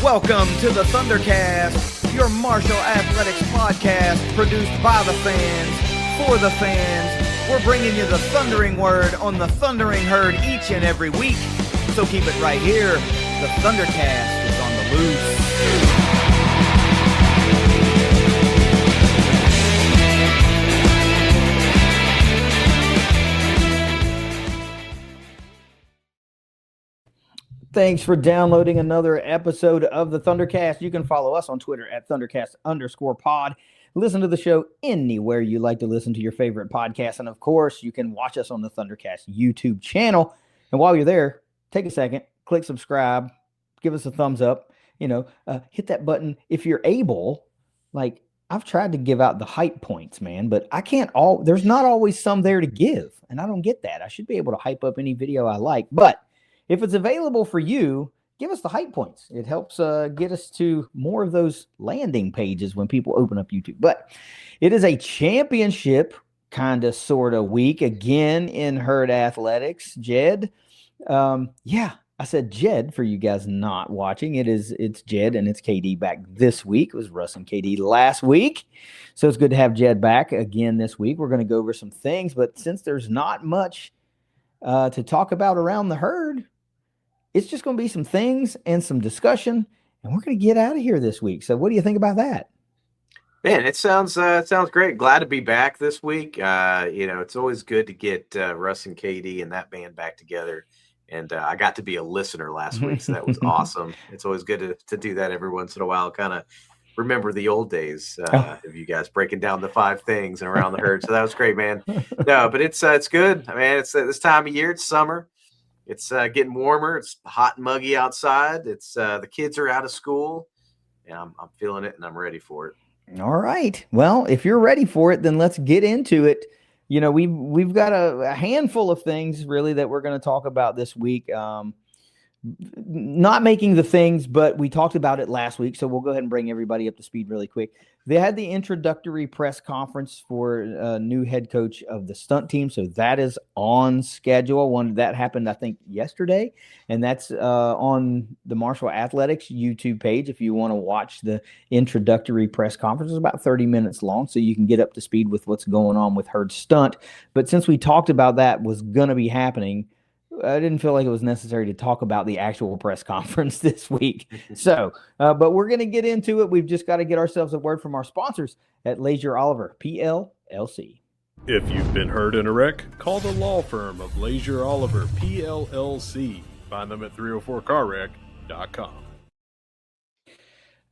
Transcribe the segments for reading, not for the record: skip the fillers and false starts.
Welcome to the ThunderCast, your Marshall Athletics podcast produced by the fans, for the fans. We're bringing you the thundering word on the thundering herd each and every week. So keep it right here. The ThunderCast is on the loose. Thanks for downloading another episode of the ThunderCast. You can follow us on Twitter at ThunderCast_pod. Listen to the show anywhere you like to listen to your favorite podcast. And of course, you can watch us on the ThunderCast YouTube channel. And while you're there, take a second, click subscribe, give us a thumbs up, hit that button if you're able. Like, I've tried to give out the hype points, man, but there's not always some there to give. And I don't get that. I should be able to hype up any video I like, but if it's available for you, give us the hype points. It helps get us to more of those landing pages when people open up YouTube. But it is a championship kind of sort of week again in herd athletics. Jed, I said Jed for you guys not watching. It's Jed and it's KD back this week. It was Russ and KD last week. So it's good to have Jed back again this week. We're going to go over some things, but since there's not much to talk about around the herd, it's just going to be some things and some discussion, and we're going to get out of here this week. So what do you think about that? Man, it sounds great. Glad to be back this week. It's always good to get Russ and KD and that band back together. And I got to be a listener last week, so that was awesome. It's always good to do that every once in a while, kind of remember the old days of you guys breaking down the 5 things and around the herd. So that was great, man. No, but it's good. I mean, it's this time of year. It's summer. It's getting warmer. It's hot and muggy outside. It's the kids are out of school, and I'm feeling it, and I'm ready for it. All right. Well, if you're ready for it, then let's get into it. We've got a handful of things really that we're going to talk about this week. Not making the things, but we talked about it last week, so we'll go ahead and bring everybody up to speed really quick. They had the introductory press conference for a new head coach of the stunt team, so that is on schedule. That happened, I think, yesterday, and that's on the Marshall Athletics YouTube page if you want to watch the introductory press conference. It's about 30 minutes long, so you can get up to speed with what's going on with herd stunt. But since we talked about that was going to be happening, I didn't feel like it was necessary to talk about the actual press conference this week. So, but we're going to get into it. We've just got to get ourselves a word from our sponsors at Leasure Oliver PLLC. If you've been hurt in a wreck, call the law firm of Leasure Oliver PLLC. Find them at 304carwreck.com.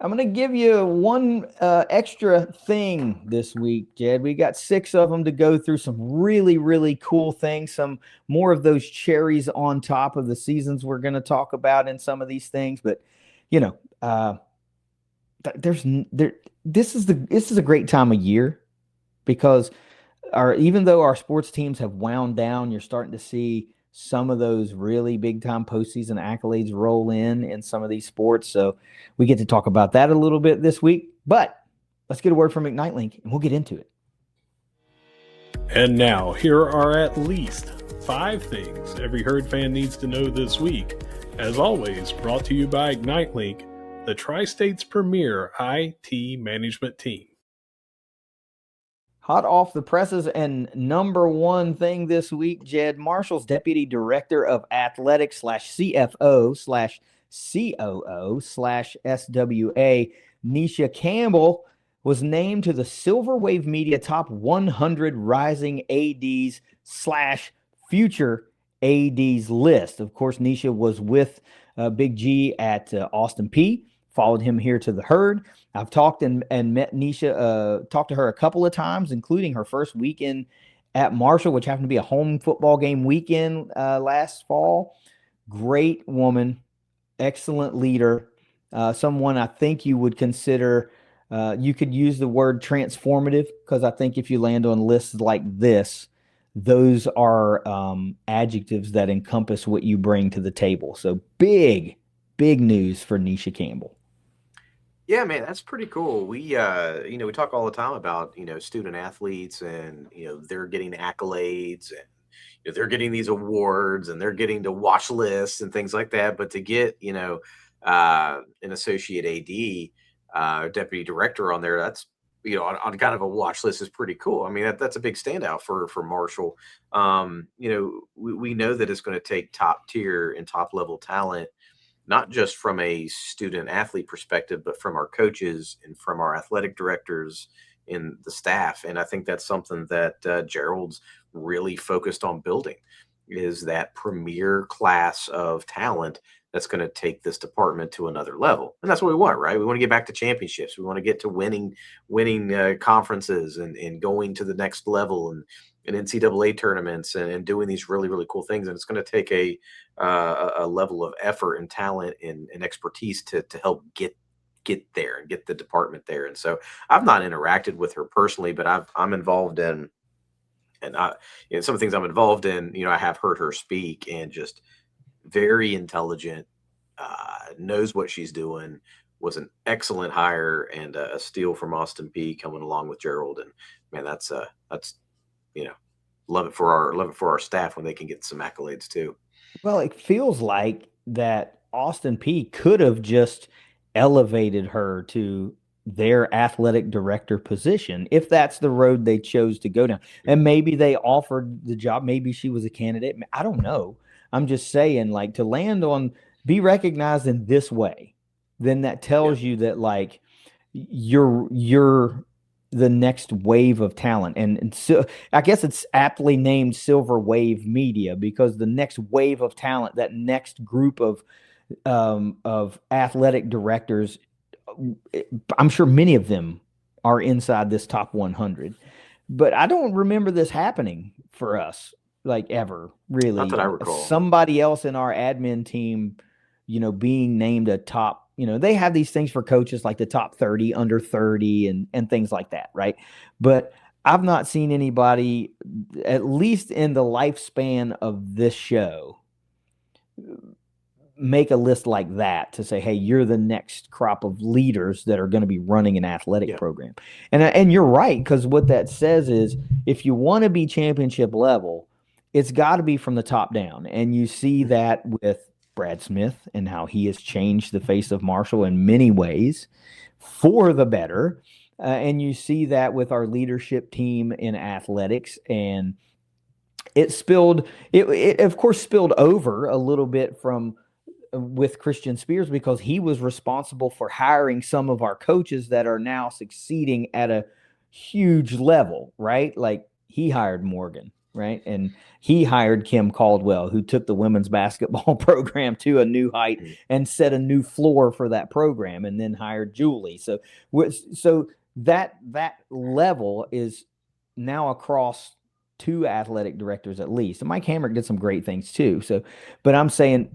I'm going to give you one extra thing this week, Jed. We got 6 of them to go through, some really, really cool things, some more of those cherries on top of the seasons we're going to talk about in some of these things. But, this is a great time of year because even though our sports teams have wound down, you're starting to see some of those really big-time postseason accolades roll in some of these sports. So we get to talk about that a little bit this week. But let's get a word from ignite.link, and we'll get into it. And now, here are at least 5 things every herd fan needs to know this week. As always, brought to you by ignite.link, the Tri-State's premier IT management team. Hot off the presses and number one thing this week, Jed, Marshall's Deputy Director of Athletics /CFO/COO/SWA, Nisha Campbell, was named to the Silver Wave Media Top 100 Rising ADs/Future ADs list. Of course, Nisha was with Big G at Austin P, followed him here to the herd. I've talked and met Nisha, talked to her a couple of times, including her first weekend at Marshall, which happened to be a home football game weekend last fall. Great woman, excellent leader, someone I think you would consider, you could use the word transformative, because I think if you land on lists like this, those are adjectives that encompass what you bring to the table. So big news for Nisha Campbell. Yeah, man, that's pretty cool. We talk all the time about, student athletes and, they're getting accolades and they're getting these awards and they're getting to watch lists and things like that. But to get, an associate AD, deputy director on there. That's, on kind of a watch list is pretty cool. I mean, that's a big standout for Marshall. We know that it's going to take top tier and top level talent, not just from a student athlete perspective, but from our coaches and from our athletic directors and the staff. And I think that's something that Gerald's really focused on building, is that premier class of talent that's going to take this department to another level. And that's what we want, right? We want to get back to championships. We want to get to winning conferences and going to the next level and NCAA tournaments and doing these really, really cool things. And it's going to take a level of effort and talent and expertise to help get there and get the department there. And so I've not interacted with her personally, but I'm involved in, and some of the things I'm involved in, I have heard her speak, and just very intelligent, knows what she's doing, was an excellent hire and a steal from Austin P coming along with Gerald. And man, that's love it for our staff when they can get some accolades too. Well, it feels like that Austin P could have just elevated her to their athletic director position if that's the road they chose to go down. And maybe they offered the job. Maybe she was a candidate. I don't know. I'm just saying, like, to land on, be recognized in this way, then that tells you that, like, you're the next wave of talent. And so I guess it's aptly named Silver Wave Media, because the next wave of talent, that next group of athletic directors, I'm sure many of them are inside this top 100, but I don't remember this happening for us, like, ever, really. Not that I recall. Somebody else in our admin team, being named a top, they have these things for coaches, like the top 30, under 30 and things like that. Right. But I've not seen anybody, at least in the lifespan of this show, make a list like that to say, hey, you're the next crop of leaders that are going to be running an athletic program. And you're right, because what that says is, if you want to be championship level, it's got to be from the top down. And you see that with Brad Smith and how he has changed the face of Marshall in many ways for the better. And you see that with our leadership team in athletics. And it of course spilled over a little bit with Christian Spears, because he was responsible for hiring some of our coaches that are now succeeding at a huge level, right? Like, he hired Morgan, right? And he hired Kim Caldwell, who took the women's basketball program to a new height and set a new floor for that program, and then hired Julie. So that level is now across 2 athletic directors at least. And Mike Hamrick did some great things too. So, but I'm saying,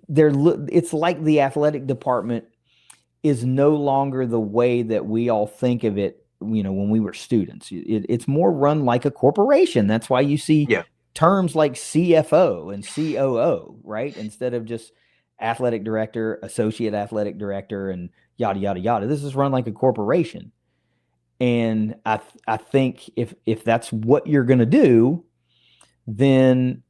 it's like the athletic department is no longer the way that we all think of it, when we were students. It's more run like a corporation. That's why you see terms like CFO and COO, right? Instead of just athletic director, associate athletic director, and yada, yada, yada. This is run like a corporation. And I think if that's what you're going to do, then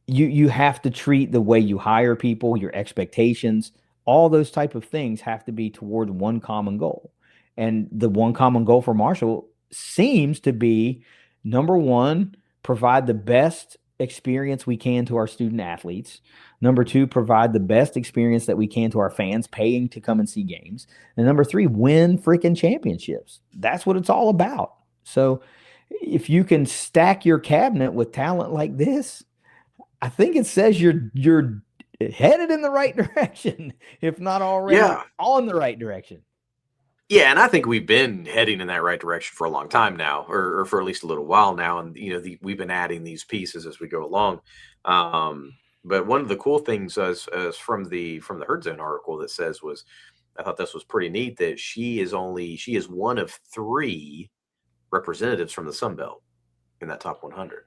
you have to treat the way you hire people, your expectations, all those type of things have to be toward one common goal. And the one common goal for Marshall seems to be, number one, provide the best experience we can to our student athletes. Number two, provide the best experience that we can to our fans paying to come and see games. And number three, win freaking championships. That's what it's all about. So if you can stack your cabinet with talent like this, I think it says you're headed in the right direction, if not already on the right direction. Yeah, and I think we've been heading in that right direction for a long time now, or for at least a little while now. And we've been adding these pieces as we go along. But one of the cool things as from the Herd Zone article that says was, I thought this was pretty neat, that she is one of 3 representatives from the Sun Belt in that top 100.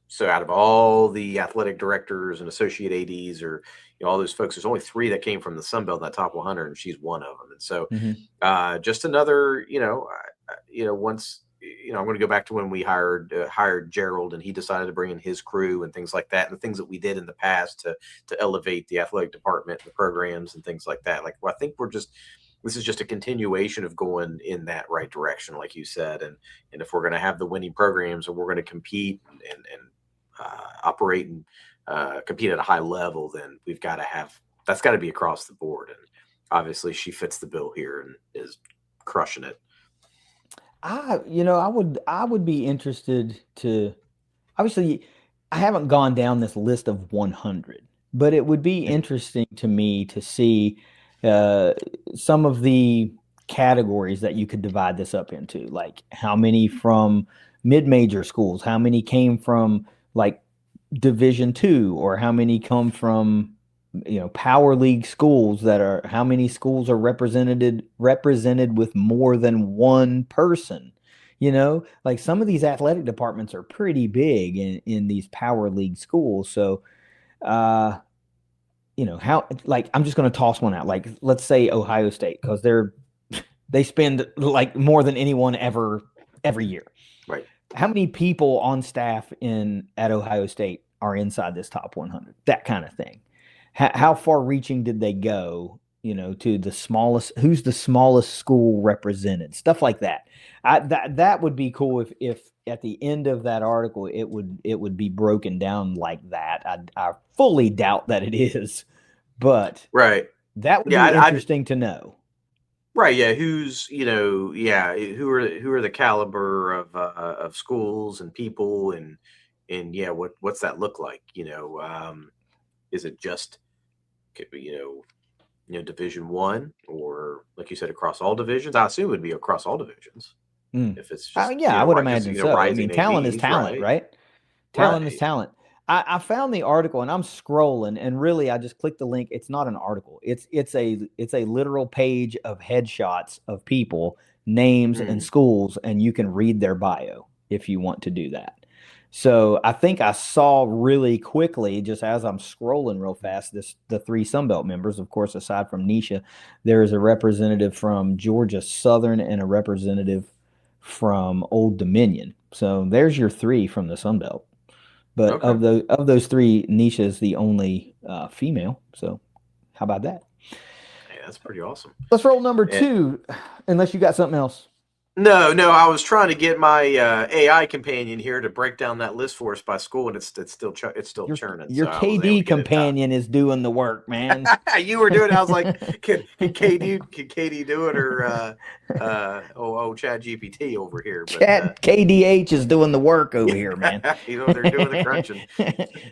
So out of all the athletic directors and associate ADs, or all those folks, there's only 3 that came from the Sun Belt in that top 100, and she's one of them. And so just another, once I'm going to go back to when we hired Gerald, and he decided to bring in his crew and things like that, and the things that we did in the past to elevate the athletic department, the programs, and things like that. Like, well, I think this is just a continuation of going in that right direction, like you said. And if we're going to have the winning programs, or we're going to compete and operate and compete at a high level, then that's got to be across the board. And obviously, she fits the bill here and is crushing it. I would be interested to, obviously, I haven't gone down this list of 100, but it would be interesting to me to see some of the categories that you could divide this up into, like how many from mid-major schools, how many came from like Division II, or how many come from power league schools, how many schools are represented with more than one person. Like some of these athletic departments are pretty big in these power league schools. So how, like, I'm just going to toss one out. Like, let's say Ohio State, because they spend like more than anyone ever every year. Right. How many people on staff at Ohio State are inside this top 100? That kind of thing. How far reaching did they go, to the smallest, who's the smallest school represented, stuff like that. That would be cool if at the end of that article, it would be broken down like that. I fully doubt that it is, but right. That would be interesting to know. Right. Yeah. Who are the caliber of schools and people, and yeah, what's that look like? Is it just, Division I, or like you said, across all divisions? I assume it would be across all divisions. If it's just, I would imagine so. I mean, talent is talent, right? Talent is talent. I found the article, and I'm scrolling, and really I just clicked the link. It's not an article. It's a literal page of headshots of people, names, and schools, and you can read their bio if you want to do that. So I think I saw really quickly, just as I'm scrolling real fast, the three Sunbelt members. Of course, aside from Nisha, there is a representative from Georgia Southern and a representative from Old Dominion. So there's your three from the Sunbelt. But okay. of those three, Nisha is the only female. So how about that? Hey, that's pretty awesome. Let's roll number 2, unless you got something else. No, I was trying to get my AI companion here to break down that list for us by school, and it's still churning. Your KD companion is doing the work, man. You were doing it. I was like, can KD do it, or Chat GPT over here? Chat KDH is doing the work over here, man. They're doing the crunching.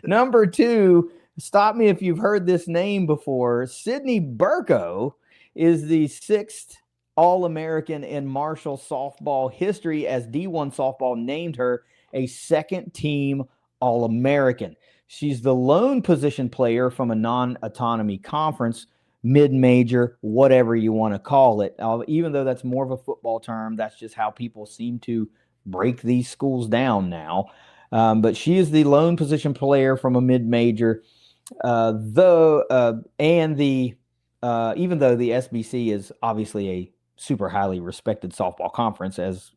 Number 2, stop me if you've heard this name before. Sydney Burko is the 6th All-American in Marshall softball history, as D1 softball named her a second-team All-American. She's the lone position player from a non-autonomy conference, mid-major, whatever you want to call it. Even though that's more of a football term, that's just how people seem to break these schools down now. But she is the lone position player from a mid-major, even though the SBC is obviously a super highly respected softball conference, as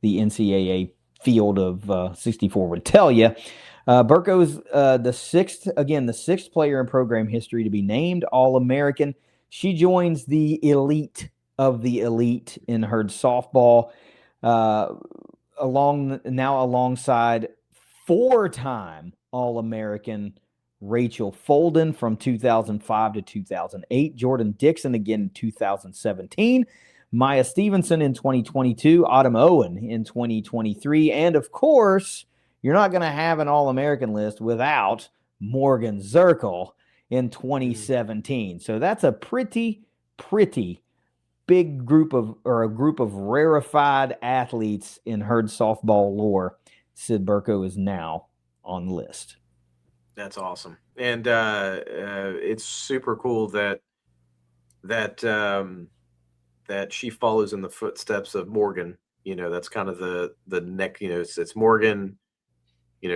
the NCAA field of 64 would tell you. Burko is the sixth player in program history to be named All-American. She joins the elite of the elite in herd softball, alongside 4-time All-American Rachel Folden from 2005 to 2008, Jordan Dixon again in 2017, Maya Stevenson in 2022, Autumn Owen in 2023, and of course, you're not going to have an All-American list without Morgan Zirkle in 2017. So that's a pretty big group of rarefied athletes in herd softball lore. Sid Burko is now on the list. That's awesome, and it's super cool that she follows in the footsteps of Morgan. That's kind of the neck. It's Morgan.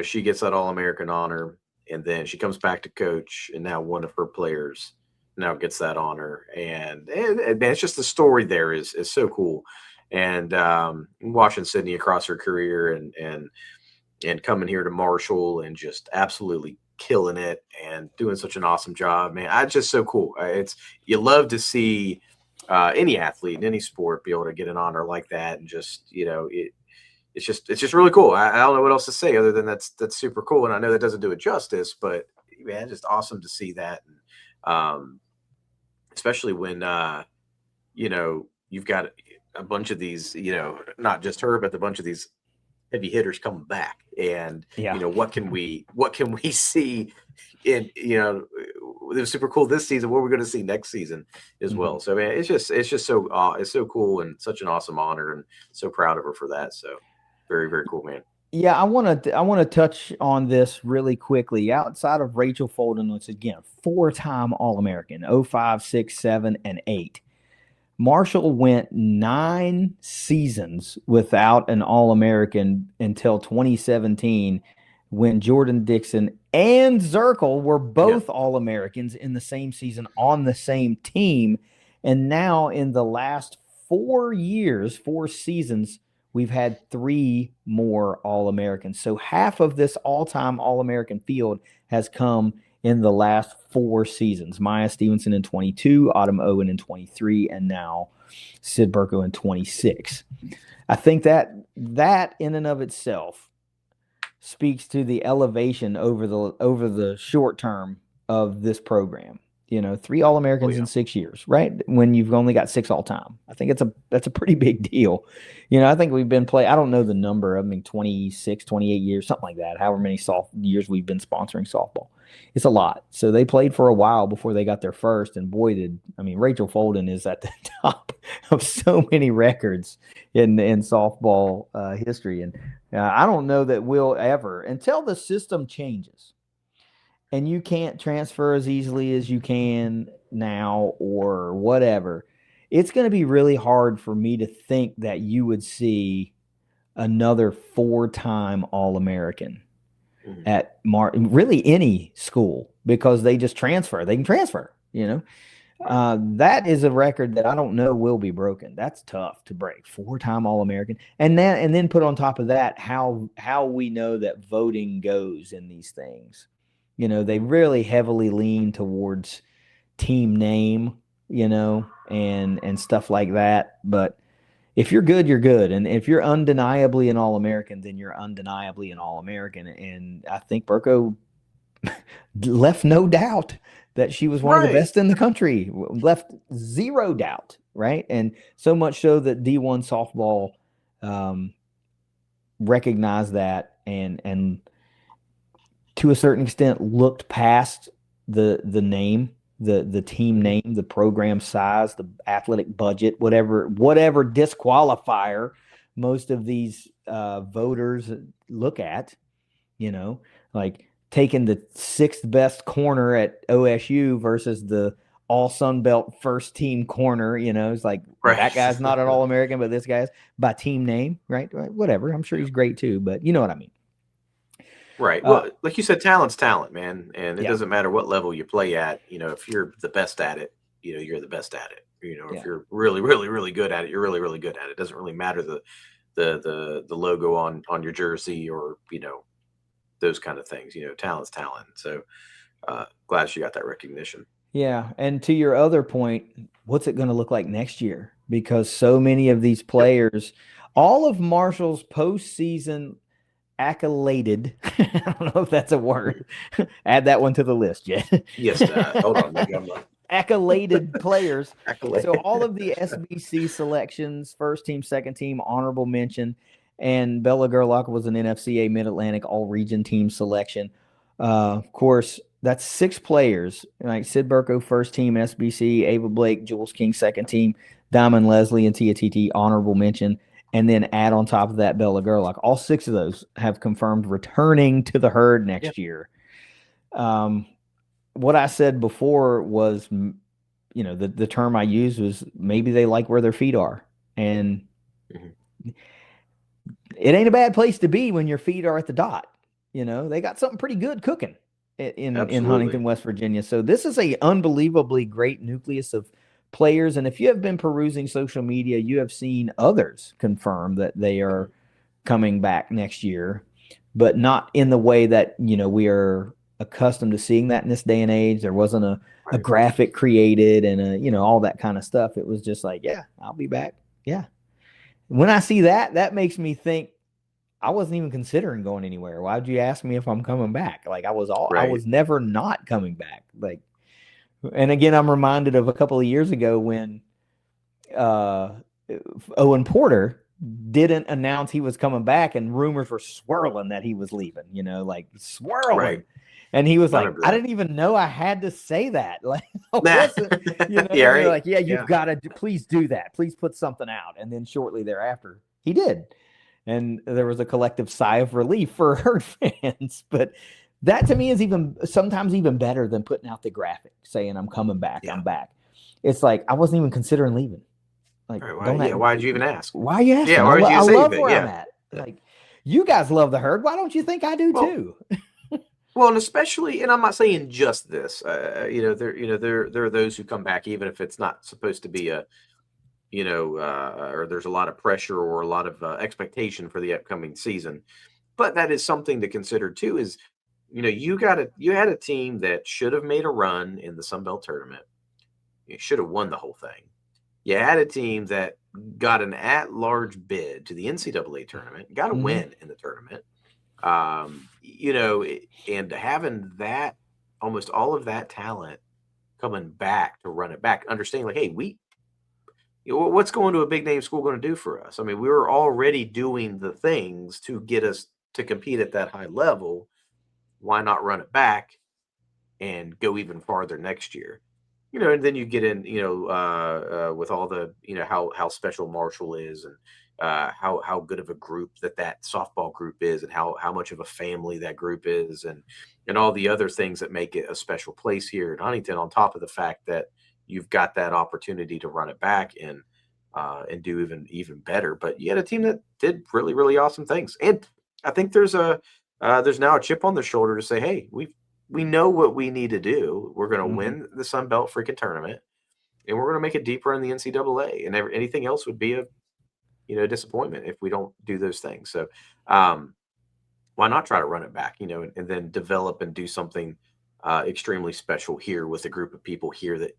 She gets that All-American honor, and then she comes back to coach, and now one of her players now gets that honor, and man, it's just the story there is so cool. and watching Sydney across her career and coming here to Marshall and just absolutely killing it and doing such an awesome job, man. It's just so cool. You love to see any athlete in any sport be able to get an honor like that, and just it's just really cool. I don't know what else to say other than that's super cool, and I know that doesn't do it justice, but man, just awesome to see that, and, especially when you've got a bunch of these, not just her, but a bunch of these heavy hitters coming back, and what can we see in it was super cool this season, what we're going to see next season as well. So man, it's just so it's so cool and such an awesome honor, and so proud of her for that. So very, very cool, man. Yeah, I want to touch on this really quickly. Outside of Rachel Folden, which again 4-time All-American, 05, 6, 7, and 8. Marshall went 9 seasons without an All-American until 2017, when Jordan Dixon and Zirkle were both All-Americans in the same season on the same team. And now in the last 4 seasons, we've had 3 more All-Americans. So half of this all-time All-American field has come in the last 4 seasons. Maya Stevenson in 22, Autumn Owen in 23, and now Sid Burko in 26. I think that in and of itself speaks to the elevation over the short term of this program. 3 All-Americans in 6 years, right? When you've only got 6 all-time. I think that's a pretty big deal. I think we've been I don't know the number. 26, 28 years, something like that. However many years we've been sponsoring softball. It's a lot. So they played for a while before they got their first, and boy, Rachel Folden is at the top of so many records in softball history. And I don't know that we'll ever, until the system changes, and you can't transfer as easily as you can now or whatever, it's going to be really hard for me to think that you would see another 4-time All-American at really any school, because they just transfer. They can transfer, that is a record that I don't know will be broken. That's tough to break. 4-time All-American. And then put on top of that how we know that voting goes in these things. They really heavily lean towards team name, and stuff like that. But if you're good, you're good. And if you're undeniably an All-American, then you're undeniably an All-American. And I think Burko left no doubt that she was one of the best in the country. Left zero doubt, right? And so much so that D1 softball recognized that and to a certain extent looked past the name, the team name, the program size, the athletic budget, whatever disqualifier most of these voters look at, like taking the 6th best corner at OSU versus the all Sun Belt first team corner, it's like that guy's not an All-American, but this guy's by team name, right? Whatever. I'm sure he's great too, but you know what I mean. Right. Well, like you said, talent's talent, man. And it doesn't matter what level you play at. If you're the best at it, you're the best at it. If you're really, really, really good at it, you're really, really good at it. It doesn't really matter the logo on your jersey or, those kind of things. Talent's talent. So glad she got that recognition. Yeah. And to your other point, what's it going to look like next year? Because so many of these players, all of Marshall's postseason accoladed. I don't know if that's a word. Add that one to the list, yet. Yes. Hold on. Accoladed players. So all of the SBC selections, first team, second team, honorable mention, and Bella Gerlach was an NFCA Mid-Atlantic all-region team selection. Of course, that's 6 players. Like Sid Burko, first team SBC, Ava Blake, Jules King, second team, Diamond Leslie, and Tia TT, honorable mention. And then add on top of that Bella Gerlach. All 6 of those have confirmed returning to the herd next year. What I said before was, the term I used was maybe they like where their feet are. And it ain't a bad place to be when your feet are at the dot. They got something pretty good cooking in Huntington, West Virginia. So this is a unbelievably great nucleus of players, and if you have been perusing social media, you have seen others confirm that they are coming back next year, but not in the way that, we are accustomed to seeing that in this day and age. There wasn't a graphic created and all that kind of stuff. It was just like, yeah, I'll be back. Yeah. When I see that, that makes me think I wasn't even considering going anywhere. Why'd you ask me if I'm coming back? Like I was never not coming back. Like, and again, I'm reminded of a couple of years ago when Owen Porter didn't announce he was coming back, and rumors were swirling that he was leaving, like swirling. Right. And he was like, I didn't even know I had to say that. Like, they're like, yeah, you've got to please do that. Please put something out. And then shortly thereafter, he did. And there was a collective sigh of relief for Herd fans. But that to me is sometimes even better than putting out the graphic saying I'm coming back. I'm back. It's like I wasn't even considering leaving. Like, why'd you even ask? Why are you asking? Yeah, why would you I say love that? where I'm at. Like, you guys love the Herd. Why don't you think I do too? Well, and especially, and I'm not saying just this. There are those who come back even if it's not supposed to be a, or there's a lot of pressure or a lot of expectation for the upcoming season. But that is something to consider too. Is you had a team that should have made a run in the Sun Belt tournament. You should have won the whole thing. You had a team that got an at-large bid to the NCAA tournament, got a win in the tournament. And having that, almost all of that talent coming back to run it back, understanding like, hey, what's going to a big name school going to do for us? I mean, we were already doing the things to get us to compete at that high level. Why not run it back and go even farther next year? And then you get in, with all the, how special Marshall is and how good of a group that softball group is and how much of a family that group is and all the other things that make it a special place here in Huntington, on top of the fact that you've got that opportunity to run it back and do even better. But you had a team that did really, really awesome things. And I think there's now a chip on their shoulder to say, hey, we know what we need to do. We're going to win the Sun Belt freaking tournament, and we're going to make a deep run in the NCAA. And anything else would be a disappointment if we don't do those things. So why not try to run it back, and then develop and do something extremely special here with a group of people here that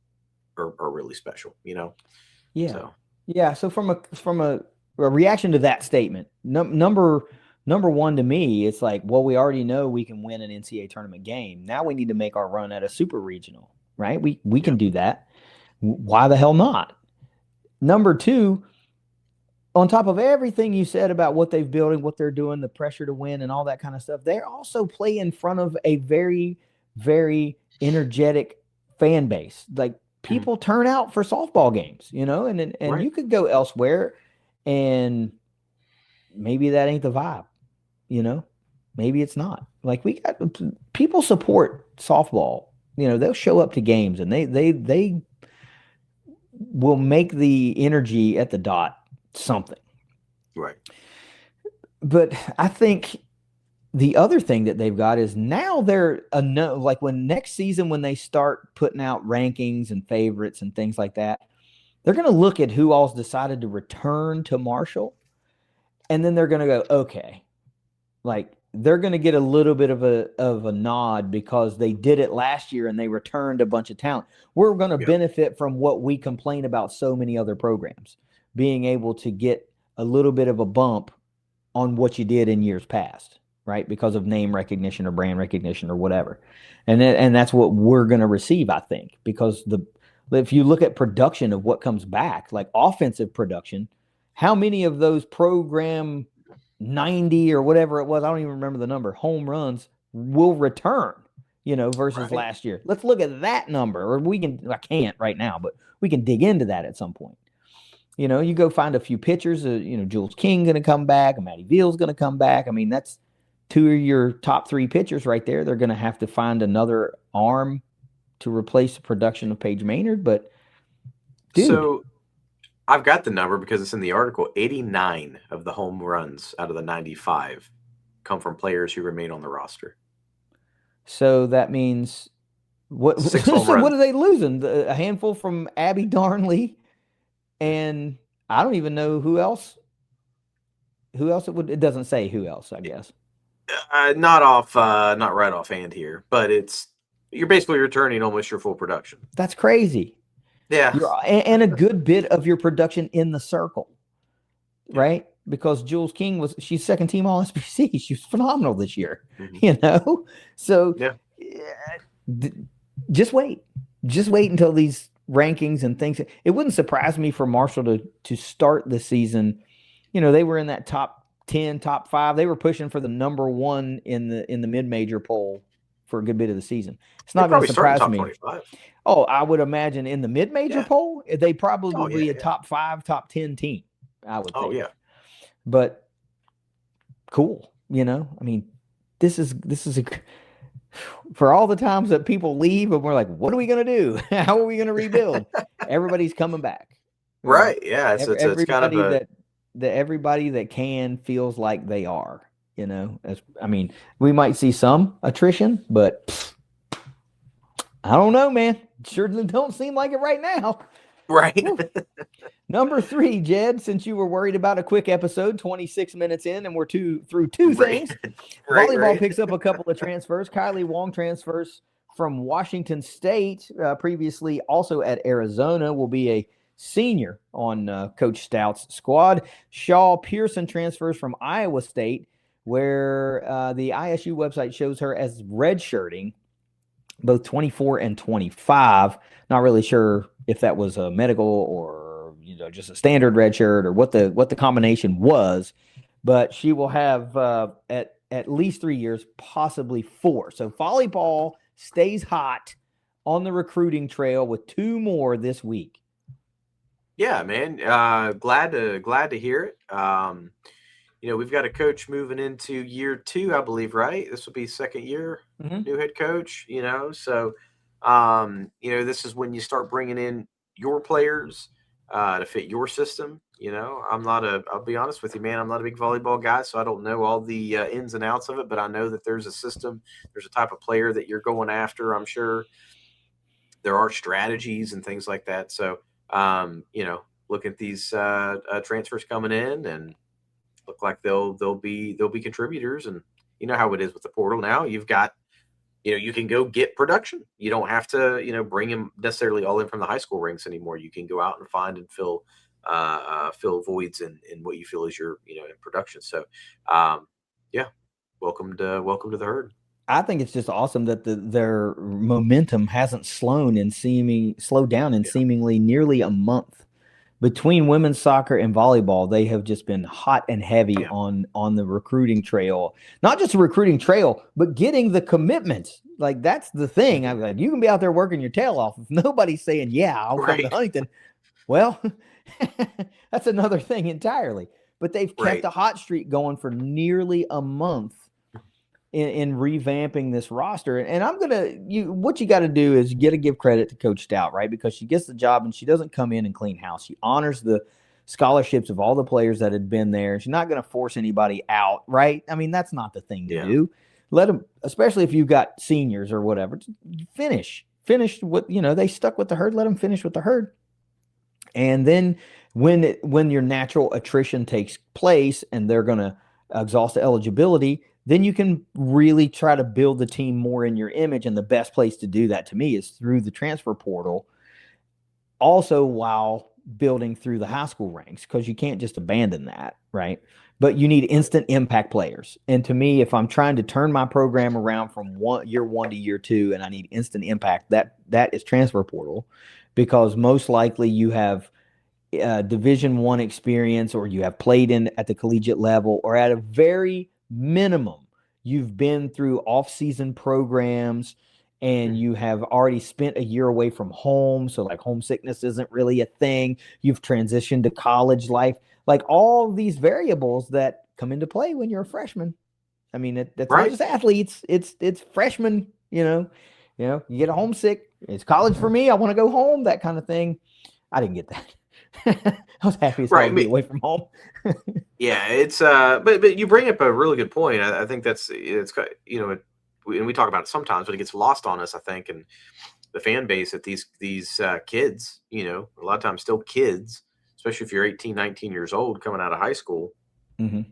are really special, Yeah. So. Yeah. So from a reaction to that statement, number one to me, it's like, well, we already know we can win an NCAA tournament game. Now we need to make our run at a super regional, right? We can do that. Why the hell not? Number two, on top of everything you said about what they've built and what they're doing, the pressure to win and all that kind of stuff, they also play in front of a very, very energetic fan base. Like people turn out for softball games, and right. You could go elsewhere and maybe that ain't the vibe, maybe it's not. Like we got people support softball, they'll show up to games and they will make the energy at the dot something. Right. But I think the other thing that they've got is now they're like when next season, when they start putting out rankings and favorites and things like that, they're going to look at who all's decided to return to Marshall. And then they're going to go, okay, like they're going to get a little bit of a nod because they did it last year and they returned a bunch of talent. We're going to benefit from what we complain about so many other programs, being able to get a little bit of a bump on what you did in years past, right? Because of name recognition or brand recognition or whatever. And that's what we're going to receive, I think, because if you look at production of what comes back, like offensive production, how many of those program 90 or whatever it was, I don't even remember the number, home runs will return, versus last year. Let's look at that number, or I can't right now, but we can dig into that at some point. You go find a few pitchers, Jules King going to come back, Matty Veal's going to come back. I mean, that's two of your top three pitchers right there. They're going to have to find another arm to replace the production of Paige Maynard. But, dude. So I've got the number because it's in the article. 89 of the home runs out of the 95 come from players who remain on the roster. So that means What 6 home so runs. what are they losing? A handful from Abby Darnley, and I don't even know who else. Who else it doesn't say who else, I guess. Not right offhand here, but you're basically returning almost your full production. That's crazy. Yeah. And a good bit of your production in the circle, right? Because Jules King she's second team all SBC. She was phenomenal this year, So just wait until these rankings and things. It wouldn't surprise me for Marshall to start the season. They were in that top 10, top 5. They were pushing for the number 1 in the mid-major poll for a good bit of the season. It's not going to surprise me. 25. Oh, I would imagine in the mid-major poll, they probably be a top 5, top 10 team, I would think. Oh, yeah. But cool, I mean, this is for all the times that people leave and we're like, what are we going to do? How are we going to rebuild? Everybody's coming back. Right. Yeah. It's kind of everybody that can feels like they are, I mean, we might see some attrition, but I don't know, man. Sure don't seem like it right now. Right. Number 3, Jed, since you were worried about a quick episode, 26 minutes in, and we're through 2 things. Volleyball picks up a couple of transfers. Kylie Wong transfers from Washington State, previously also at Arizona, will be a senior on Coach Stout's squad. Shaw Pearson transfers from Iowa State, where the ISU website shows her as redshirting, both 24 and 25. Not really sure if that was a medical or just a standard red shirt or what the combination was, but she will have at least 3 years, possibly 4. So volleyball stays hot on the recruiting trail with 2 more this week. Yeah, man. Glad to hear it. We've got a coach moving into year 2, I believe, right? This will be second year, new head coach, so, this is when you start bringing in your players to fit your system. I'll be honest with you, man, I'm not a big volleyball guy, so I don't know all the ins and outs of it, but I know that there's a system, there's a type of player that you're going after. I'm sure there are strategies and things like that. So, look at these transfers coming in and look like they'll be contributors. And you know how it is with the portal now. You've got, you can go get production. You don't have to, bring them necessarily all in from the high school ranks anymore. You can go out and find and fill voids in what you feel is your, in production. So, welcome to the herd. I think it's just awesome that their momentum hasn't slowed down in seemingly nearly a month. Between women's soccer and volleyball, they have just been hot and heavy on the recruiting trail. Not just the recruiting trail, but getting the commitments. Like, that's the thing. I'm like, you can be out there working your tail off. If nobody's saying, yeah, I'll come to Huntington, well, that's another thing entirely. But they've kept a hot streak going for nearly a month in revamping this roster. And what you got to do is give credit to Coach Stout, right? Because she gets the job and she doesn't come in and clean house. She honors the scholarships of all the players that had been there. She's not going to force anybody out, right? I mean, that's not the thing to do. Let them, especially if you've got seniors or whatever, finish what, they stuck with the herd. Let them finish with the herd. And then when your natural attrition takes place and they're going to exhaust the eligibility, then you can really try to build the team more in your image. And the best place to do that, to me, is through the transfer portal. Also, while building through the high school ranks, because you can't just abandon that, right? But you need instant impact players. And to me, if I'm trying to turn my program around from year 1 to year 2, and I need instant impact, that is transfer portal, because most likely you have Division I experience, or you have played at the collegiate level, or at a very minimum, you've been through off-season programs and you have already spent a year away from home. So like homesickness isn't really a thing. You've transitioned to college life, like all these variables that come into play when you're a freshman. I mean, that's not just athletes. It's freshmen, you get a homesick. It's college for me. I want to go home, that kind of thing. I didn't get that. I was happy as hell to be away from home. Yeah, it's but you bring up a really good point. I think it's we talk about it sometimes, but it gets lost on us, I think, and the fan base that these kids, you know, a lot of times still kids, especially if you're 18, 19 years old coming out of high school, you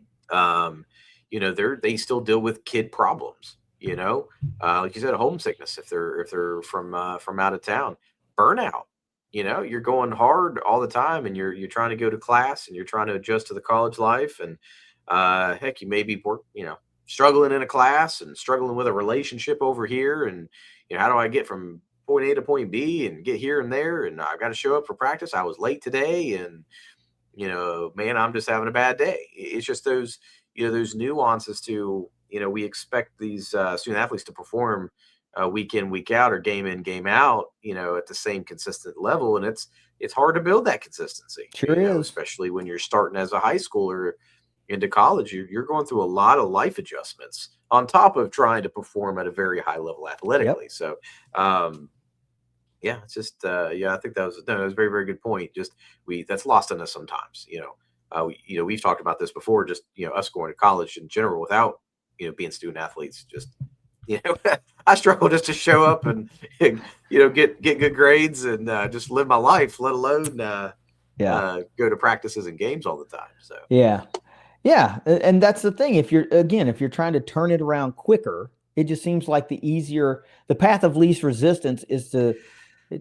know, they still deal with kid problems, you know, like you said, homesickness, if they're from out of town, burnout, you know, you're going hard all the time and you're trying to go to class and you're trying to adjust to the college life. And heck, you may be, you know, struggling in a class and struggling with a relationship over here. And, you know, how do I get from point A to point B and get here and there? And I've got to show up for practice. I was late today. And, you know, man, I'm just having a bad day. It's just those, you know, those nuances to, you know, we expect these student athletes to perform week in, week out, or game in, game out, you know, at the same consistent level. And it's hard to build that consistency. Sure you know, is. especially when you're starting as a high schooler into college. You're going through a lot of life adjustments on top of trying to perform at a very high level athletically. So, yeah, it's just, I think that was a very, very good point. Just that's lost on us sometimes, you know, we've talked about this before, just, you know, us going to college in general without, you know, being student athletes, just, you know, I struggle just to show up and, you know, get good grades and just live my life, let alone go to practices and games all the time. So, yeah. And that's the thing. If you're trying to turn it around quicker, it just seems like the path of least resistance is to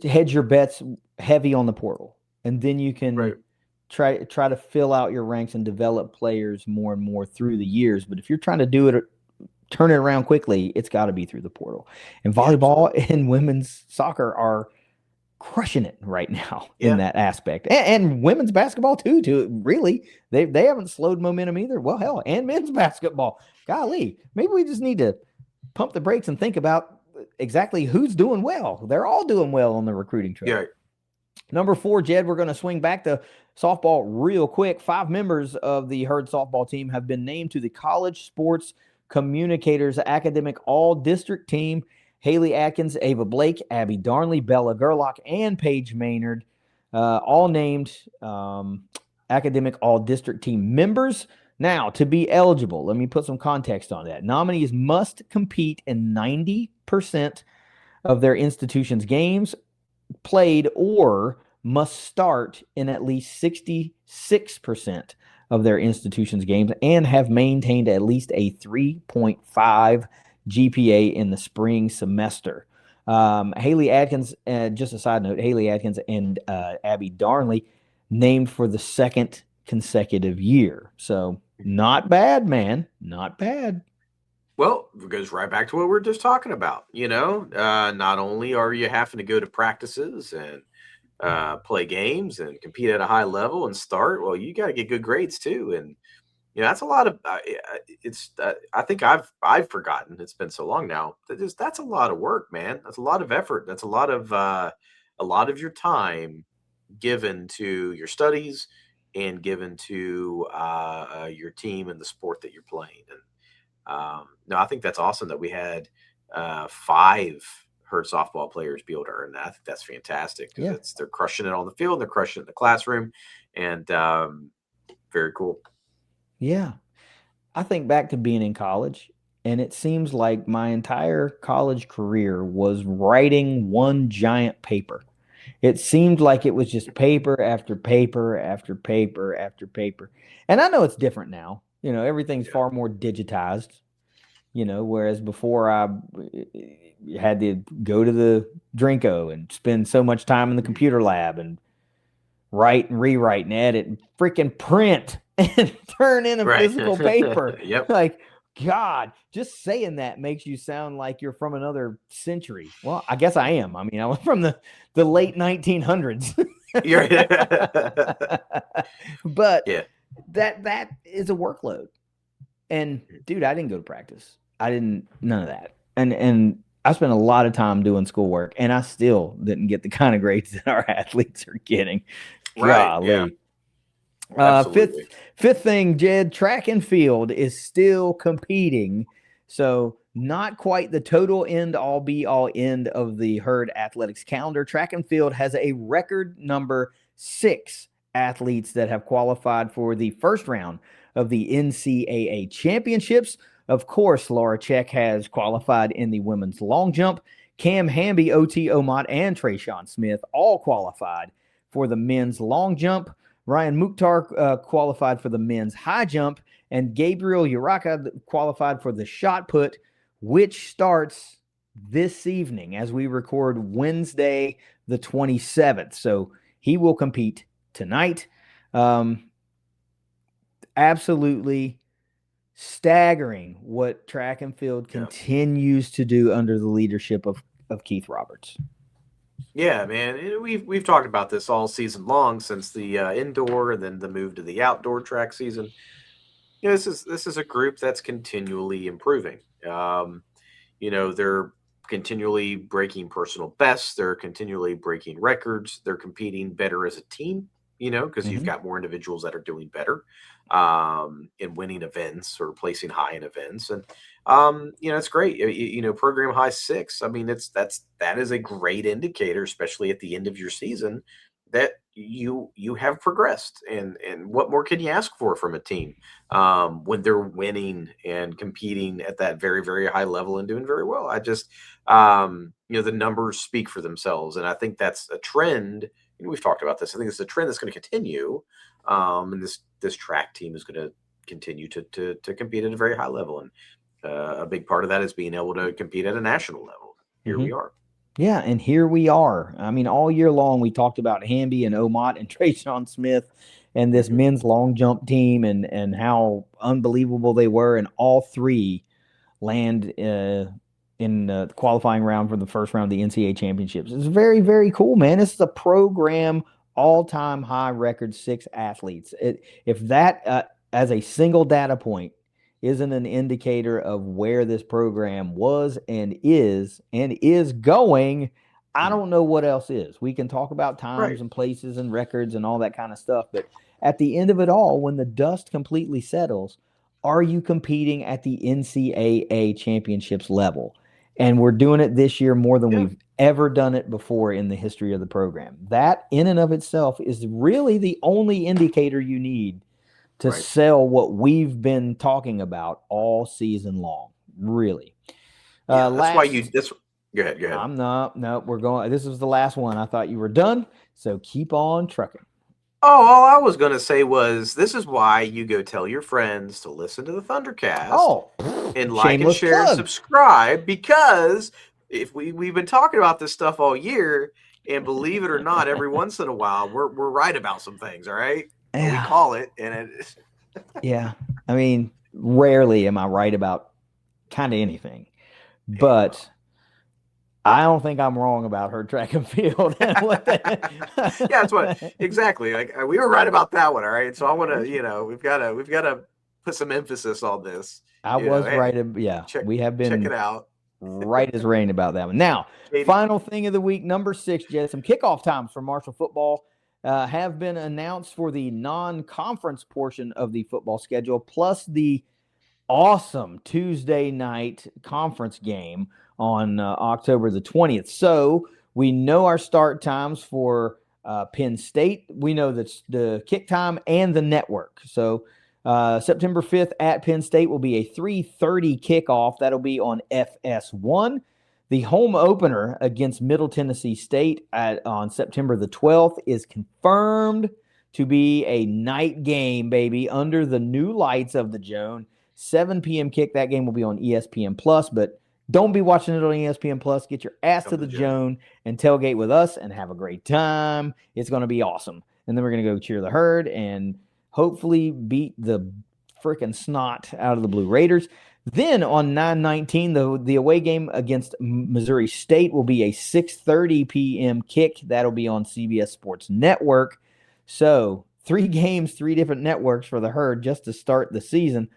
hedge your bets heavy on the portal. And then you can try to fill out your ranks and develop players more and more through the years. But if you're trying to turn it around quickly, it's got to be through the portal. And volleyball and women's soccer are crushing it right now in that aspect, and women's basketball too. Really, they haven't slowed momentum either. Well, hell, and men's basketball. Golly, maybe we just need to pump the brakes and think about exactly who's doing well. They're all doing well on the recruiting trail. Yeah. Number 4, Jed, we're going to swing back to softball real quick. 5 members of the Herd softball team have been named to the College Sports Communicators Academic All-District Team. Haley Atkins, Ava Blake, Abby Darnley, Bella Gerlach, and Paige Maynard, all named Academic All-District Team members. Now, to be eligible, let me put some context on that. Nominees must compete in 90% of their institution's games played, or must start in at least 66% of their institution's games and have maintained at least a 3.5 GPA in the spring semester. Haley Atkins, just a side note, Haley Atkins and Abby Darnley named for the 2nd consecutive year. So not bad, man. Not bad. Well, it goes right back to what we were just talking about. You know, not only are you having to go to practices and play games and compete at a high level and start, well, you got to get good grades too. And, you know, that's a lot of, I think I've forgotten, it's been so long now, that's a lot of work, man. That's a lot of effort. That's a lot of your time given to your studies and given to your team and the sport that you're playing. And no, I think that's awesome that we had 5 Herd softball players be able to earn that. I think that's fantastic. Yeah. They're crushing it on the field, they're crushing it in the classroom, and very cool. Yeah. I think back to being in college, and it seems like my entire college career was writing one giant paper. It seemed like it was just paper after paper after paper after paper. And I know it's different now. You know, everything's far more digitized, you know, whereas before I had to go to the Drinko and spend so much time in the computer lab and write and rewrite and edit and freaking print and turn in a physical paper. Like, God, just saying that makes you sound like you're from another century. Well, I guess I am. I mean, I was from the late 1900s. But that is a workload. And dude, I didn't go to practice. None of that. And I spent a lot of time doing schoolwork, and I still didn't get the kind of grades that our athletes are getting. Right. Yeah. Fifth thing, Jed, track and field is still competing. So not quite the total end all be all end of the Herd athletics calendar. Track and field has a record number 6 athletes that have qualified for the first round of the NCAA championships. Of course, Laura Check has qualified in the women's long jump. Cam Hamby, OT Omot, and Trayshawn Smith all qualified for the men's long jump. Ryan Mukhtar qualified for the men's high jump, and Gabriel Uraka qualified for the shot put, which starts this evening as we record Wednesday, the 27th. So he will compete tonight. Absolutely staggering what track and field continues to do under the leadership of Keith Roberts. Yeah, man, we've talked about this all season long since the indoor and then the move to the outdoor track season. This is a group that's continually improving. They're continually breaking personal bests. They're continually breaking records. They're competing better as a team, because you've got more individuals that are doing better in winning events or placing high in events. And, it's great. Program high 6. I mean, that is a great indicator, especially at the end of your season, that you have progressed. And what more can you ask for from a team when they're winning and competing at that very, very high level and doing very well? I just, the numbers speak for themselves. And I think that's a trend. We've talked about this. I think it's a trend that's going to continue. And this track team is going to continue to compete at a very high level. And a big part of that is being able to compete at a national level. Here we are. Yeah, and here we are. I mean, all year long, we talked about Hamby and Omot and Trayshawn Smith and this men's long jump team and how unbelievable they were. And all three land in the qualifying round for the first round of the NCAA championships. It's very, very cool, man. This is a program all-time high record, 6 athletes. If that, as a single data point, isn't an indicator of where this program was and is going, I don't know what else is. We can talk about times and places and records and all that kind of stuff, but at the end of it all, when the dust completely settles, are you competing at the NCAA championships level? And we're doing it this year more than we've ever done it before in the history of the program. That in and of itself is really the only indicator you need to sell what we've been talking about all season long. Really. That's why go ahead. I'm not. No, we're going. This was the last one. I thought you were done. So keep on trucking. Oh, all I was going to say was this is why you go tell your friends to listen to the ThunderCast and like and share and subscribe, because if we've been talking about this stuff all year, and believe it or not, every once in a while we're right about some things. All right. Yeah. We call it, and it is. Yeah. I mean, rarely am I right about kind of anything, but I don't think I'm wrong about her track and field. That's what exactly. Like we were right about that one. All right. So I want to, we've got to put some emphasis on this. I was right. Yeah. We have been. Check it out. Right as rain about that one. Now, final thing of the week, number 6, Jed, some kickoff times for Marshall football have been announced for the non-conference portion of the football schedule, plus the awesome Tuesday night conference game on October the 20th. So we know our start times for Penn State. We know that's the kick time and the network. So September 5th at Penn State will be a 3:30 kickoff. That'll be on FS1. The home opener against Middle Tennessee State on September the 12th is confirmed to be a night game, baby, under the new lights of the Joan. 7 p.m. kick. That game will be on ESPN Plus, but don't be watching it on ESPN Plus. Get your ass to the Joan and tailgate with us and have a great time. It's going to be awesome. And then we're going to go cheer the Herd and hopefully beat the freaking snot out of the Blue Raiders. Then on 9/19, the away game against Missouri State will be a 6:30 p.m. kick. That'll be on CBS Sports Network. So 3 games, 3 different networks for the Herd just to start the season.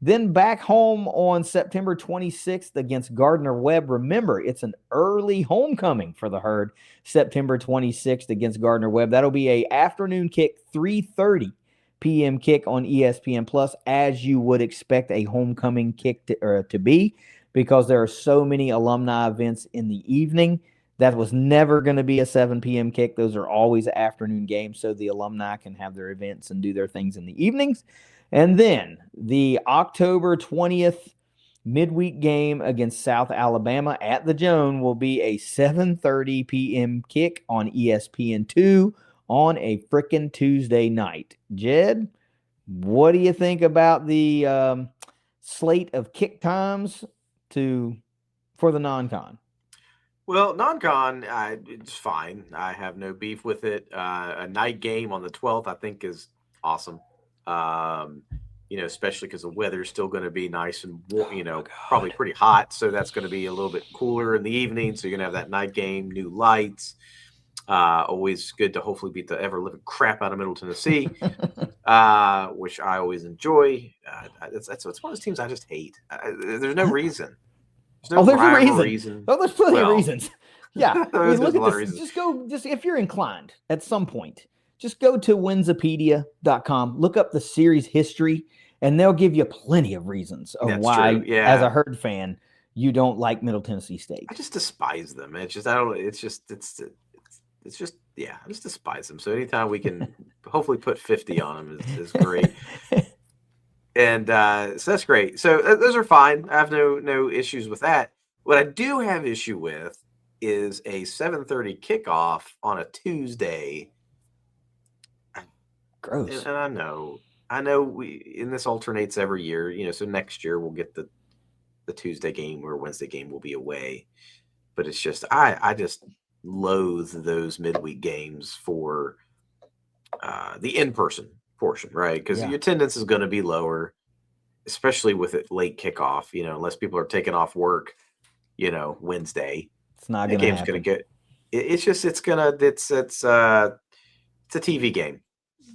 Then back home on September 26th against Gardner-Webb. Remember, it's an early homecoming for the Herd. September 26th against Gardner-Webb. That'll be a afternoon kick, 3:30 p.m. kick on ESPN Plus, as you would expect a homecoming kick to be, because there are so many alumni events in the evening. That was never going to be a 7 p.m. kick. Those are always afternoon games, so the alumni can have their events and do their things in the evenings. And then the October 20th midweek game against South Alabama at the Joan will be a 7:30 p.m. kick on ESPN2 on a frickin' Tuesday night. Jed, what do you think about the slate of kick times for the non-con? Well, non-con, it's fine. I have no beef with it. A night game on the 12th, I think, is awesome. Especially because the weather is still going to be nice and warm, probably pretty hot. So that's going to be a little bit cooler in the evening. So you're going to have that night game, new lights. Always good to hopefully beat the ever-living crap out of Middle Tennessee, which I always enjoy. It's one of those teams I just hate. There's no reason. There's a reason. Oh, there's plenty of reasons. Yeah. Look at this. Just if you're inclined at some point, just go to Winsipedia.com, look up the series history, and they'll give you plenty of reasons of why, as a Herd fan, you don't like Middle Tennessee State. I just despise them. I just despise them. So anytime we can hopefully put 50 on them is great. And so that's great. So those are fine. I have no issues with that. What I do have issue with is a 7:30 kickoff on a Tuesday. Gross. And I know this alternates every year, so next year we'll get the Tuesday game or Wednesday game will be away. But it's just I just loathe those midweek games for the in-person portion, right? Because the attendance is going to be lower, especially with it late kickoff, unless people are taking off work, Wednesday. It's not going to happen. Going to get it's a TV game.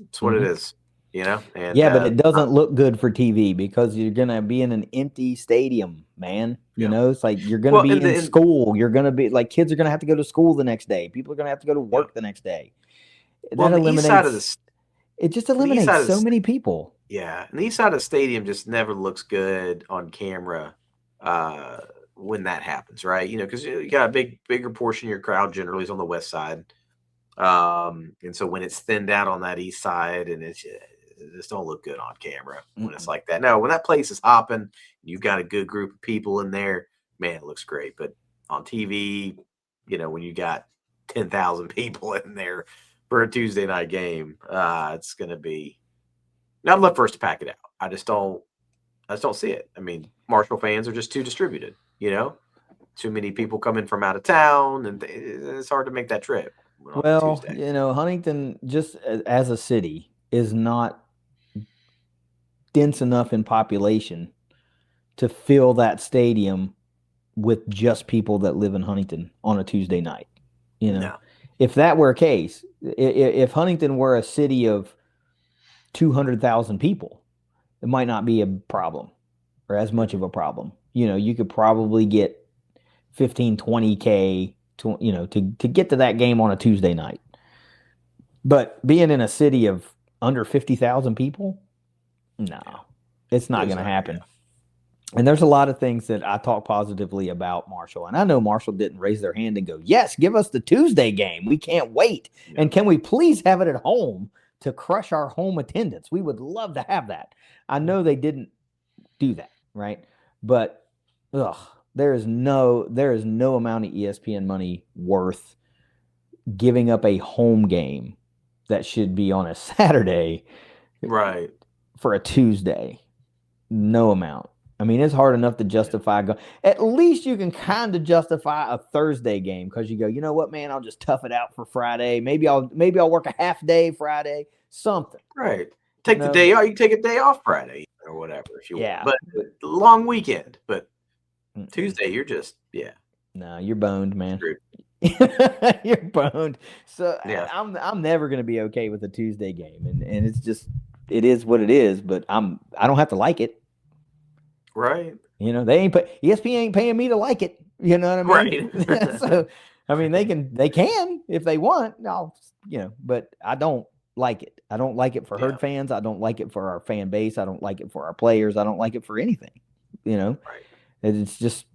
It's what it is, And, but it doesn't look good for TV because you're going to be in an empty stadium, man. It's like you're going to be in school. You're going to be like kids are going to have to go to school the next day. People are going to have to go to work the next day. That eliminates. It just eliminates so many people. Yeah, and the east side of the stadium just never looks good on camera when that happens, right? Because you got a bigger portion of your crowd generally is on the west side. And so when it's thinned out on that east side, and it just don't look good on camera when it's like that. No, when that place is hopping, you've got a good group of people in there, man, it looks great. But on TV, when you got 10,000 people in there for a Tuesday night game, it's going to be. Now, I'd love for us to pack it out. I just don't see it. I mean, Marshall fans are just too distributed. Too many people coming from out of town, and it's hard to make that trip. Well, Huntington, just as a city, is not dense enough in population to fill that stadium with just people that live in Huntington on a Tuesday night. No. If that were a case, if Huntington were a city of 200,000 people, it might not be a problem or as much of a problem. You could probably get 15, 20K to get to that game on a Tuesday night. But being in a city of under 50,000 people, no, it's not going to happen. And there's a lot of things that I talk positively about Marshall. And I know Marshall didn't raise their hand and go, yes, give us the Tuesday game. We can't wait. Yeah. And can we please have it at home to crush our home attendance? We would love to have that. I know they didn't do that, right? But there is no amount of ESPN money worth giving up a home game that should be on a Saturday, right, for a Tuesday. No amount. I mean, it's hard enough to justify. At least you can kind of justify a Thursday game because you go, you know what, man, I'll just tough it out for Friday. Maybe I'll work a half day Friday, something. Right. Take the day off. You can take a day off Friday or whatever if you want. But long weekend. But Tuesday, you're just No, you're boned, man. You're boned. So I'm never going to be okay with a Tuesday game, and it's just it is what it is. But I don't have to like it. Right. They ain't ESPN ain't paying me to like it. You know what I mean? Right. So I mean they can if they want. But I don't like it. I don't like it for Herd fans. I don't like it for our fan base. I don't like it for our players. I don't like it for anything. Right. It's just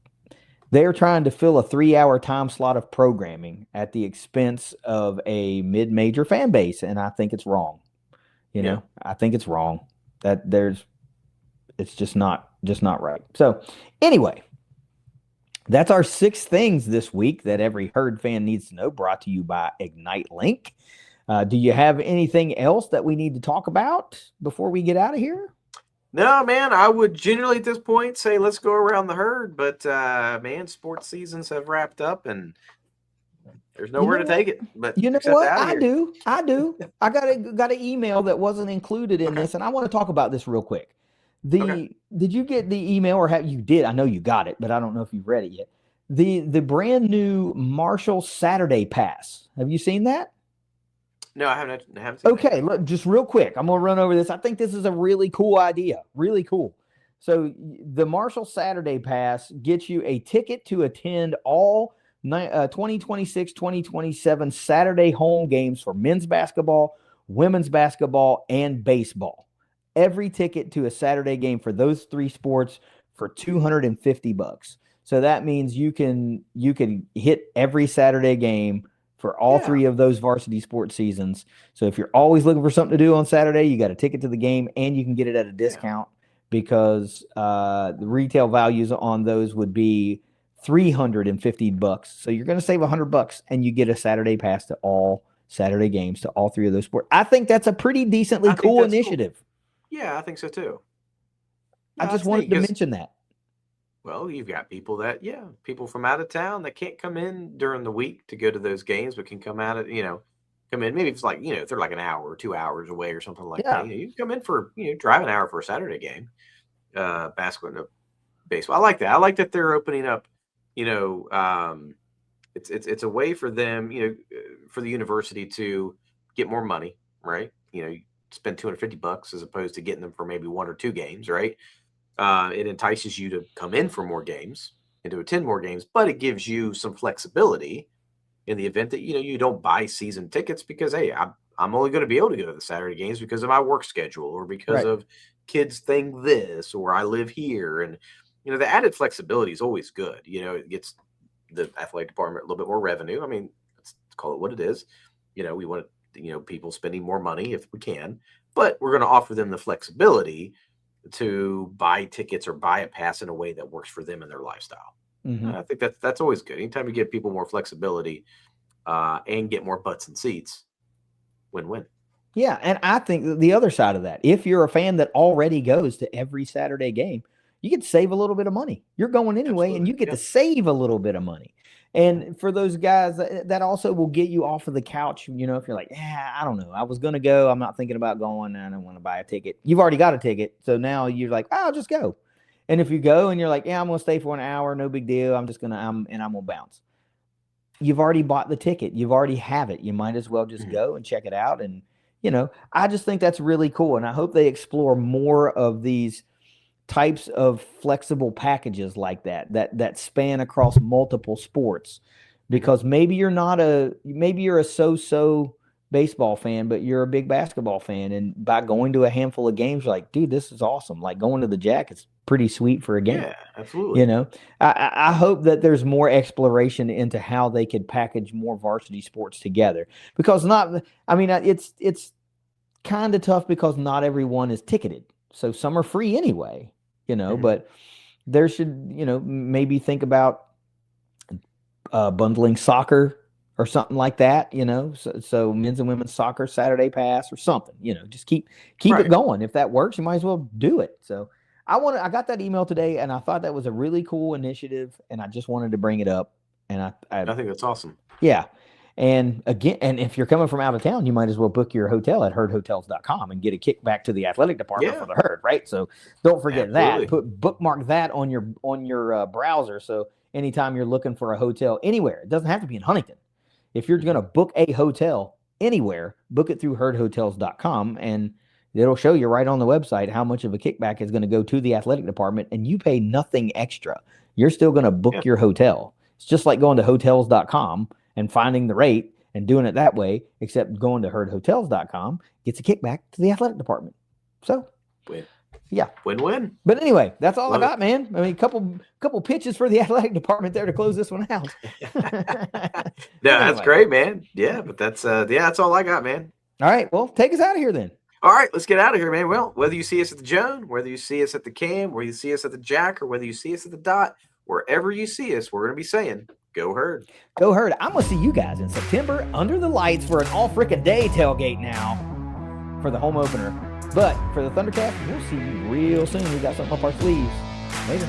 they're trying to fill a 3-hour time slot of programming at the expense of a mid-major fan base, and I think it's wrong. I think it's wrong that it's just not just not right. So anyway, that's our 6 things this week that every herd fan needs to know, brought to you by Ignite.Link. Do you have anything else that we need to talk about before we get out of here? No, man, I would generally at this point say let's go around the herd, but man, sports seasons have wrapped up and there's nowhere to take it. But you know except what? out of I here. do. I got an email that wasn't included in this, and I want to talk about this real quick. Did you get the email, or you did? I know you got it, but I don't know if you've read it yet. The brand new Marshall Saturday Pass. Have you seen that? No, I haven't seen Okay, look, just real quick. I'm going to run over this. I think this is a really cool idea. Really cool. So the Marshall Saturday Pass gets you a ticket to attend all 2026, 2027 Saturday home games for men's basketball, women's basketball, and baseball. Every ticket to a Saturday game for those 3 sports for $250. So that means you can hit every Saturday game for all 3 of those varsity sports seasons. So if you're always looking for something to do on Saturday, you got a ticket to the game, and you can get it at a discount because the retail values on those would be $350. So you're going to save $100, and you get a Saturday pass to all Saturday games to all 3 of those sports. I think that's a pretty decently cool initiative. Cool. Yeah, I think so too. I just wanted to mention that. Well, you've got people people from out of town that can't come in during the week to go to those games, but can come out of, come in. Maybe it's like, if they're like an hour or 2 hours away or something like that. You can come in for, drive an hour for a Saturday game, basketball, and baseball. I like that. I like that they're opening up, it's a way for them, for the university to get more money, right? You spend $250 as opposed to getting them for maybe 1 or 2 games, right? It entices you to come in for more games and to attend more games, but it gives you some flexibility in the event that, you don't buy season tickets because, hey, I'm only going to be able to go to the Saturday games because of my work schedule or because of kids thing this, or I live here. And, the added flexibility is always good. It gets the athletic department a little bit more revenue. I mean, let's call it what it is. We want, people spending more money if we can, but we're going to offer them the flexibility to buy tickets or buy a pass in a way that works for them and their lifestyle. Mm-hmm. I think that's always good. Anytime you give people more flexibility and get more butts and seats, win-win. Yeah, and I think the other side of that, if you're a fan that already goes to every Saturday game, you get to save a little bit of money. You're going anyway, and you get to save a little bit of money. And for those guys, that also will get you off of the couch. If you're like, I don't know, I was going to go, I'm not thinking about going, I don't want to buy a ticket. You've already got a ticket. So now you're like, I'll just go. And if you go and you're like, I'm going to stay for an hour, no big deal. I'm going to bounce. You've already bought the ticket. You've already have it. You might as well just go and check it out. And, I just think that's really cool. And I hope they explore more of these types of flexible packages like that span across multiple sports, because maybe you're a so-so baseball fan, but you're a big basketball fan. And by going to a handful of games, you're like, dude, this is awesome. Like going to the Jack is pretty sweet for a game. Yeah, absolutely. I hope that there's more exploration into how they could package more varsity sports together, because it's kind of tough because not everyone is ticketed. So some are free anyway, but there should, maybe think about bundling soccer or something like that, so men's and women's soccer Saturday pass or something, just keep it going. If that works, you might as well do it. So I got that email today, and I thought that was a really cool initiative, and I just wanted to bring it up. And I think that's awesome. Yeah. And again, and if you're coming from out of town, you might as well book your hotel at herdhotels.com and get a kickback to the athletic department for the herd, right? So don't forget that. Bookmark that on your browser. So anytime you're looking for a hotel anywhere, it doesn't have to be in Huntington. If you're going to book a hotel anywhere, book it through herdhotels.com, and it'll show you right on the website how much of a kickback is going to go to the athletic department, and you pay nothing extra. You're still going to book your hotel. It's just like going to hotels.com and finding the rate and doing it that way, except going to herdhotels.com gets a kickback to the athletic department. So, win-win. But anyway, that's all I got, man. I mean, couple pitches for the athletic department there to close this one out. That's great, man. Yeah, but that's all I got, man. All right, well, take us out of here then. All right, let's get out of here, man. Well, whether you see us at the Joan, whether you see us at the Cam, whether you see us at the Jack, or whether you see us at the Dot, wherever you see us, we're going to be saying, go Herd. Go Herd. I'm going to see you guys in September under the lights for an all freaking day tailgate now for the home opener. But for the ThunderCast, we'll see you real soon. We got something up our sleeves. Later.